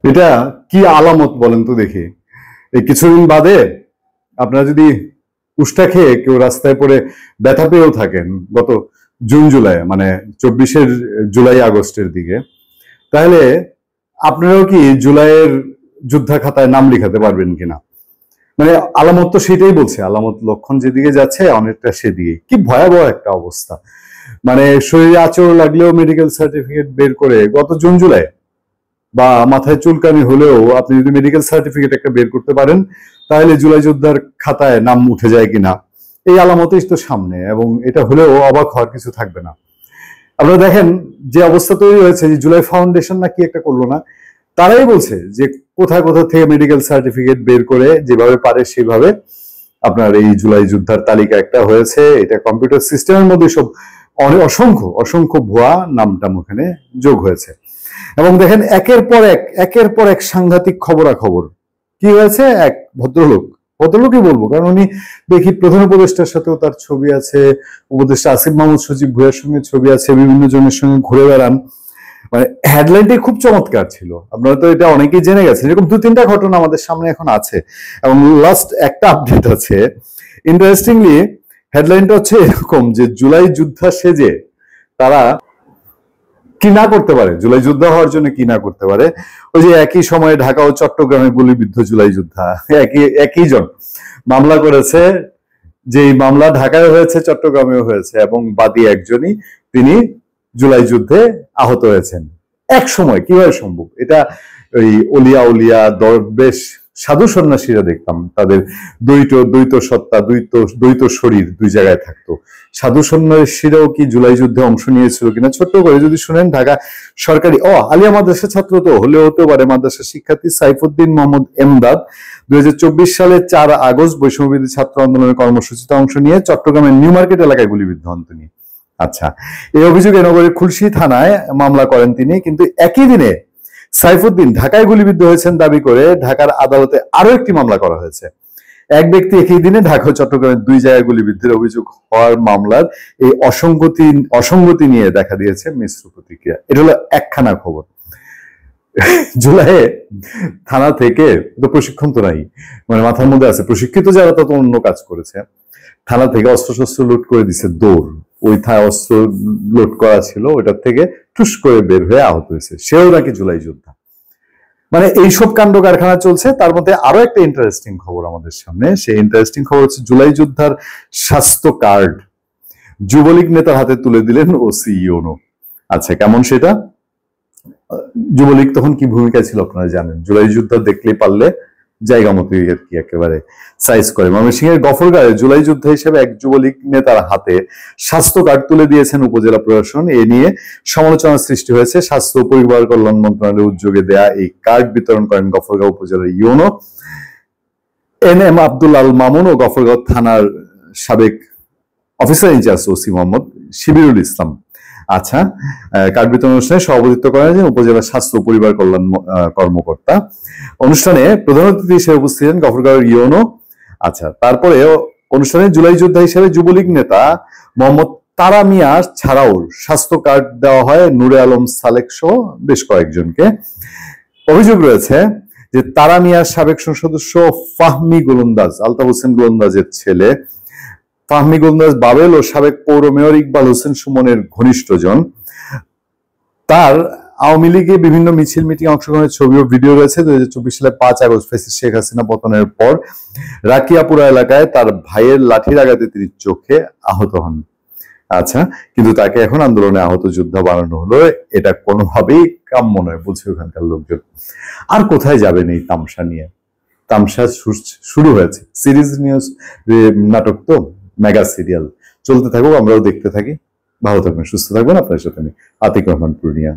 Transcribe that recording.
এটা কি আলামত বলেন তো দেখি। এই কিছুদিন বাদে আপনারা যদি উষ্টা খেয়ে কেউ রাস্তায় পড়ে ব্যথা পেয়েও থাকেন গত জুন জুলাই মানে 24 জুলাই আগস্টের দিকে, তাহলে আপনারাও কি জুলাইয়ের যোদ্ধা খাতায় নাম লিখাতে পারবেন কিনা? মানে আলামত তো সেটাই বলছে, আলামত লক্ষণ যেদিকে যাচ্ছে অনেকটা সেদিকে। কি ভয়াবহ একটা অবস্থা। মানে শরীরে আচর লাগলেও মেডিকেল সার্টিফিকেট বের করে গত জুন জুলাই, বা মাথায় চুলকানি হলেও আপনি যদি মেডিকেল সার্টিফিকেট একটা বের করতে পারেন তাহলে জুলাই যোদ্ধার খাতায় নাম উঠে যায় কিনা, এই আলামতই তো সামনে। এবং এটা হলেও অবাক হওয়ার কিছু থাকবে না। আপনারা দেখেন যে অবস্থা তৈরি হয়েছে, যে জুলাই ফাউন্ডেশন না কি একটা করলো না, তারাই বলছে যে কোথায় কোথা থেকে মেডিকেল সার্টিফিকেট বের করে যেভাবে পারে সেভাবে আপনার এই জুলাই যোদ্ধার তালিকা একটা হয়েছে। এটা কম্পিউটার সিস্টেমের মধ্যে সব অনেক অসংখ্য অসংখ্য ভুয়া নামটাম ওখানে যোগ হয়েছে। এবং দেখেন একের পর এক সাংঘাতিক খবরাখবর। কি হয়েছে? এক ভদ্রলোকই বলবো, কারণ উনি দেখি প্রধান উপদেষ্টার সাথেও তার ছবি আছে, উপদেষ্টা আসিফ মাহমুদ সজীব ভুঁইয়ার সঙ্গে ছবি আছে, বিভিন্ন জনের সঙ্গে ঘুরে বেড়ান। মানে হেডলাইনটাই খুব চমৎকার ছিল, আপনারা তো এটা অনেকেই জেনে গেছেন। এরকম 2-3টা ঘটনা আমাদের সামনে এখন আছে এবং লাস্ট একটা আপডেট আছে। ইন্টারেস্টিংলি হেডলাইনটা হচ্ছে এরকম যে জুলাই যোদ্ধা সেজে তারা কি না করতে পারে, জুলাই যোদ্ধা হওয়ার জন্য কি না করতে পারে। ওই যে একই সময়ে ঢাকা ও চট্টগ্রামে গুলিবিদ্ধ জুলাই যোদ্ধা একই জন মামলা করেছে। যে মামলা ঢাকায় হয়েছে, চট্টগ্রামেও হয়েছে, এবং বাদী একজনই, তিনি জুলাই যুদ্ধে আহত হয়েছেন এক সময়। কিভাবে সম্ভব? এটা ওই অলিয়া উলিয়া দরবেশ সাধু সন্ন্যাসীরা দেখতাম তাদের দ্বৈত সত্তা, দ্বৈত শরীর দুই জায়গায় থাকতো। সাধু সন্ন্যাসীরাও কি জুলাই যুদ্ধে অংশ নিয়েছিল কিনা ছোট্ট করে যদি শুনেন। ঢাকা সরকারি আলিয়া মাদ্রাসা ছাত্র তো হলেও হতে পারে, মাদ্রাসা শিক্ষার্থী সাইফুদ্দিন মোহাম্মদ এমদাদ 2024 সালের 4 আগস্ট বৈষম্যবিরোধী ছাত্র আন্দোলনের কর্মসূচিতে অংশ নিয়ে চট্টগ্রামের নিউ মার্কেট এলাকায় গুলিবিদ্ধ হন তিনি। আচ্ছা, এই অভিযোগে নগরের খুলশী থানায় মামলা করেন তিনি। কিন্তু একই দিনে সাইফুদ্দিন ঢাকায় গুলিবিদ্ধ হয়েছেন দাবি করে ঢাকার আদালতে আরো একটি মামলা করা হয়েছে। এক ব্যক্তি একই দিনে ঢাকা ও চট্টগ্রামের দুই জায়গায় গুলিবিদ্ধের অভিযোগ হওয়ার মামলার এই অসঙ্গতি নিয়ে দেখা দিয়েছে মিশ্র প্রতিক্রিয়া। এটা হলো একখানা খবর। জুলাইয়ে থানা থেকে তো প্রশিক্ষণ তো নাই, মানে মাথার মধ্যে আছে প্রশিক্ষিত যারা তত অন্য কাজ করেছে, থানা থেকে অস্ত্র লুট করে দিছে দৌড়। ওই থানায় অস্ত্র লোড করা ছিল, ওইটার থেকে টুস করে বের হয়ে আহত হয়েছে, সেও নাকি জুলাই যোদ্ধা। মানে এইসব কাণ্ড কারখানা চলছে। তার মধ্যে আরো একটা ইন্টারেস্টিং খবর আমাদের সামনে। সেই ইন্টারেস্টিং খবর হচ্ছে জুলাই যোদ্ধার স্বাস্থ্য কার্ড যুবলীগ নেতার হাতে তুলে দিলেন ওসি ইউনো। আচ্ছা, কেমন সেটা? যুবলীগ তখন কি ভূমিকা ছিল আপনারা জানেন। জুলাই যোদ্ধা দেখলেই পারলে জায়গা মতো কি একেবারে সাইজ করে। ময়মনসিংহের গফরগাঁয়ে জুলাই যোদ্ধা হিসেবে এক যুবলীগ নেতার হাতে স্বাস্থ্য কার্ড তুলে দিয়েছেন উপজেলা প্রশাসন। এ নিয়ে সমালোচনার সৃষ্টি হয়েছে। স্বাস্থ্য ও পরিবার কল্যাণ মন্ত্রণালয়ের উদ্যোগে দেয়া এই কার্ড বিতরণ করেন গফরগাঁও উপজেলার ইউনো এনএম আব্দুল আল মামুন ও গফরগাঁও থানার সাবেক অফিসার ইনচার্জ ওসি মোহাম্মদ শিবিরুল ইসলাম। আচ্ছা, কার্ড বিতরণ অনুষ্ঠানে সভাপতিত্ব করেন উপজেলা স্বাস্থ্য ও পরিবার কল্যাণ কর্মকর্তা। অনুষ্ঠানে প্রধান অতিথি হিসেবে উপস্থিত ছিলেন গফরগাঁওয়ের ইউনো। আচ্ছা, তারপরে অনুষ্ঠানে জুলাই যোদ্ধা হিসেবে যুবলীগ নেতা মোহাম্মদ তারা মিয়া ছাড়াও স্বাস্থ্য কার্ড দেওয়া হয় নূরে আলম সালেক সহ বেশ কয়েকজনকে। অভিযোগ রয়েছে যে তারা মিয়ার সাবেক সংসদ সদস্য ফাহমি গোলন্দাজ, আলতাফ হোসেন গোলন্দাজের ছেলে ফাহমি গোলন্দাজ বাবেল ও সাবেক পৌর মেয়র ইকবাল হোসেন সুমনের ঘনিষ্ঠজন। তার আওয়ামী লীগে বিভিন্ন মিছিল মিটিং অংশগ্রহণের ছবি ও ভিডিও রয়েছে। 2024 সালে 5 আগস্ট ফ্যাসিস্ট শেখ হাসিনা পতনের পর রাকিয়াপুরা এলাকায় তার ভাইয়ের লাঠির আঘাতে তিনি চোখে আহত হন। আচ্ছা, কিন্তু তাকে এখন আন্দোলনে আহত যোদ্ধা বানানো হলো। এটা কোনোভাবেই কাম্য নয় বলছে ওখানকার লোকজন। আর কোথায় যাবেন এই তামসা নিয়ে? তামসা শুরু হয়েছে। সিরিজ নিউজ নাটক তো মেগা সিরিয়াল চলতে থাকুক, আমরাও দেখতে থাকি। ভালো থাকবেন, সুস্থ থাকবেন। আপনার সাথে আমি আতিক রহমান পূর্ণিয়া।